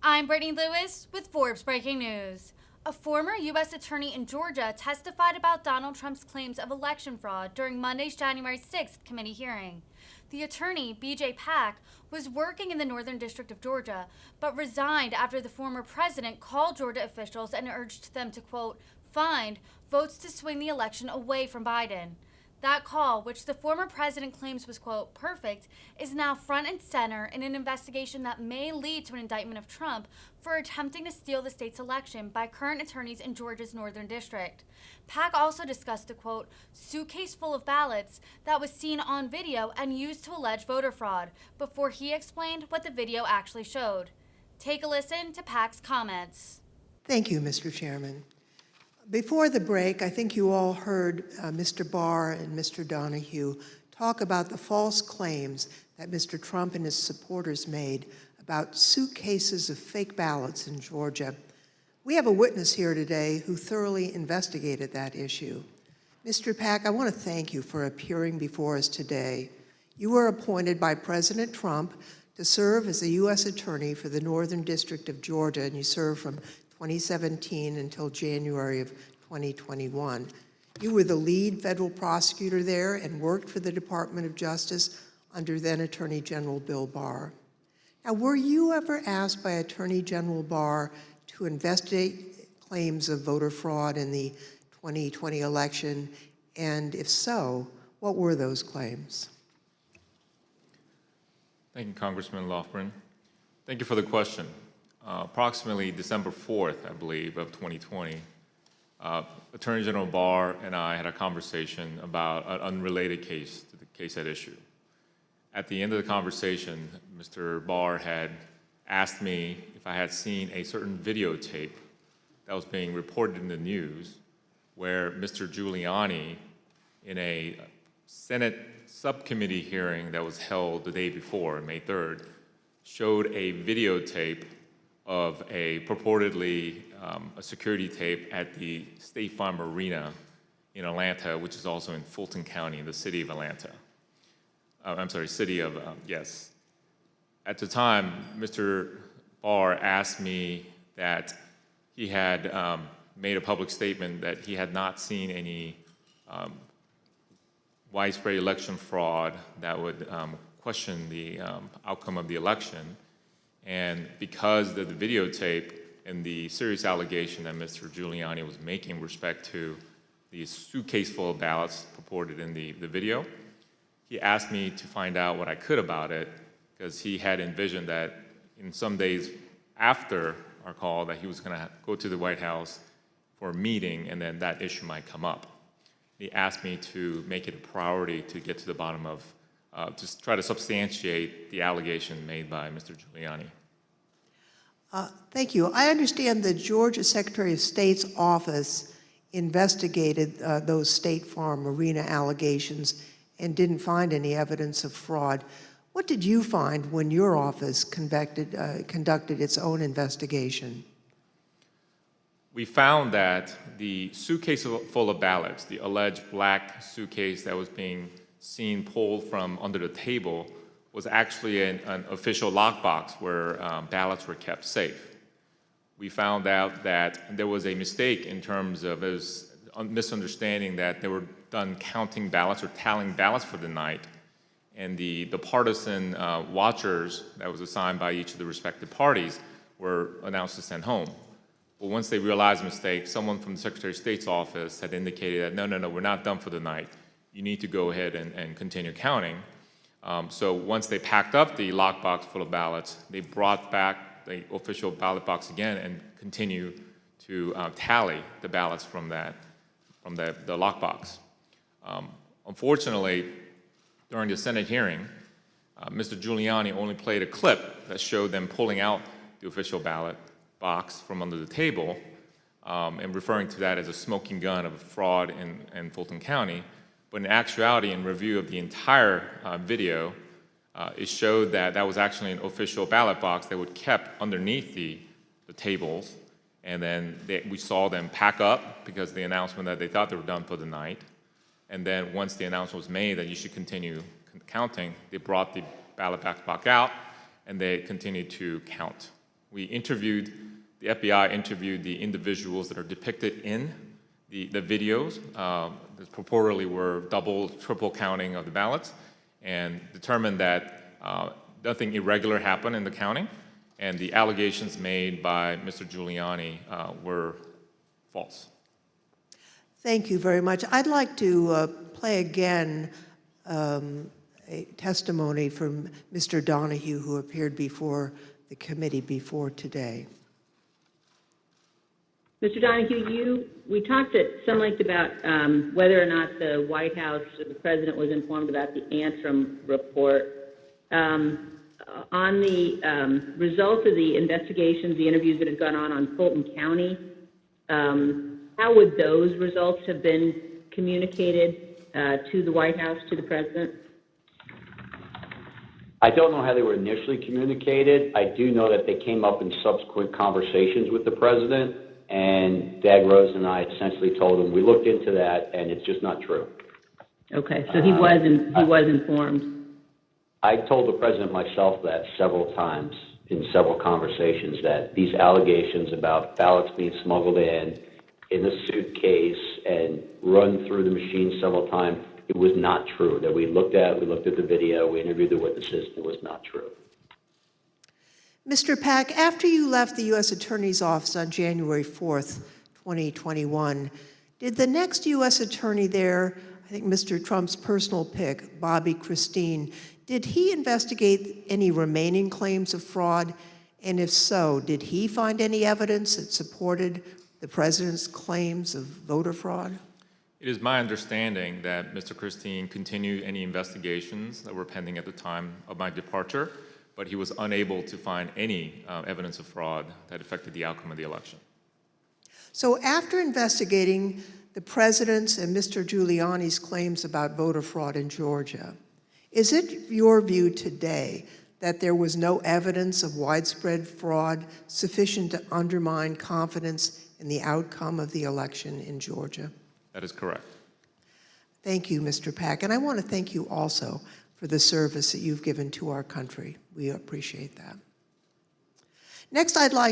I'm Brittany Lewis with Forbes Breaking News. A former U.S. attorney in Georgia testified about Donald Trump's claims of election fraud during Monday's January 6th committee hearing. The attorney, B.J. was working in the Northern District of Georgia, but resigned after the former president called Georgia officials and urged them to, quote, find votes to swing the election away from Biden. That call, which the former president claims was, quote, perfect, is now front and center in an investigation that may lead to an indictment of Trump for attempting to steal the state's election by current attorneys in Georgia's Northern District. Pack also discussed the, quote, suitcase full of ballots that was seen on video and used to allege voter fraud, before he explained what the video actually showed. Take a listen to Pack's comments. Thank you, Mr. Chairman. Before the break, I think you all heard Mr. Barr and Mr. Donahue talk about the false claims that Mr. Trump and his supporters made about suitcases of fake ballots in Georgia. We have a witness here today who thoroughly investigated that issue. Mr. Pack, I want to thank you for appearing before us today. You were appointed by President Trump to serve as a U.S. Attorney for the Northern District of Georgia, and you served from 2017 until January of 2021. You were the lead federal prosecutor there and worked for the Department of Justice under then Attorney General Bill Barr. Now, were you ever asked by Attorney General Barr to investigate claims of voter fraud in the 2020 election? And if so, what were those claims? Thank you, Congressman Lofgren. Thank you for the question. Approximately December 4th, I believe, of 2020, Attorney General Barr and I had a conversation about an unrelated case to the case at issue. At the end of the conversation, Mr. Barr had asked me if I had seen a certain videotape that was being reported in the news where Mr. Giuliani, in a Senate subcommittee hearing that was held the day before, May 3rd, showed a videotape of a purportedly a security tape at the State Farm Arena in Atlanta, which is also in Fulton County in the city of Atlanta. Yes. At the time, Mr. Barr asked me that he had made a public statement that he had not seen any widespread election fraud that would question the outcome of the election. And because of the videotape and the serious allegation that Mr. Giuliani was making with respect to the suitcase full of ballots purported in the video, he asked me to find out what I could about it, because he had envisioned that in some days after our call that he was going to go to the White House for a meeting, and then that issue might come up. He asked me to make it a priority to get to the bottom of to try to substantiate the allegation made by Mr. Giuliani. Thank you. I understand the Georgia Secretary of State's office investigated those State Farm Arena allegations and didn't find any evidence of fraud. What did you find when your office conducted its own investigation? We found that the suitcase full of ballots, the alleged black suitcase that was being seen pulled from under the table, was actually an official lockbox where ballots were kept safe. We found out that there was a mistake in terms of a misunderstanding that they were done counting ballots or tallying ballots for the night, and the partisan watchers that was assigned by each of the respective parties were announced to send home. But once they realized the mistake, someone from the Secretary of State's office had indicated that, no, we're not done for the night. You need to go ahead and continue counting. So once they packed up the lockbox full of ballots, they brought back the official ballot box again and continued to tally the ballots from the lockbox. Unfortunately, during the Senate hearing, Mr. Giuliani only played a clip that showed them pulling out the official ballot box from under the table and referring to that as a smoking gun of fraud in Fulton County. But in actuality, in review of the entire video, it showed that that was actually an official ballot box that was kept underneath the tables. And then we saw them pack up because of the announcement that they thought they were done for the night. And then once the announcement was made that you should continue counting, they brought the ballot box back out and they continued to count. The FBI interviewed the individuals that are depicted in the videos that purportedly were double, triple counting of the ballots, and determined that nothing irregular happened in the counting, and the allegations made by Mr. Giuliani were false. Thank you very much. I'd like to play again a testimony from Mr. Donahue, who appeared before the committee before today. Mr. Donahue, we talked at some length about whether or not the White House or the president was informed about the Antrim report. On the results of the investigations, the interviews that have gone on Fulton County, how would those results have been communicated to the White House, to the president? I don't know how they were initially communicated. I do know that they came up in subsequent conversations with the president, and Dag Rose and I essentially told him, we looked into that, and it's just not true. Okay, so he was informed. I told the president myself that several times in several conversations, that these allegations about ballots being smuggled in a suitcase and run through the machine several times, it was not true. That we looked at the video, we interviewed the witnesses, it was not true. Mr. Pack, after you left the U.S. Attorney's Office on January 4th, 2021, did the next U.S. Attorney there, I think Mr. Trump's personal pick, Bobby Christine, did he investigate any remaining claims of fraud? And if so, did he find any evidence that supported the president's claims of voter fraud? It is my understanding that Mr. Christine continued any investigations that were pending at the time of my departure, but he was unable to find any evidence of fraud that affected the outcome of the election. So after investigating the president's and Mr. Giuliani's claims about voter fraud in Georgia, is it your view today that there was no evidence of widespread fraud sufficient to undermine confidence in the outcome of the election in Georgia? That is correct. Thank you, Mr. Pack. And I want to thank you also for the service that you've given to our country. We appreciate that. Next, I'd like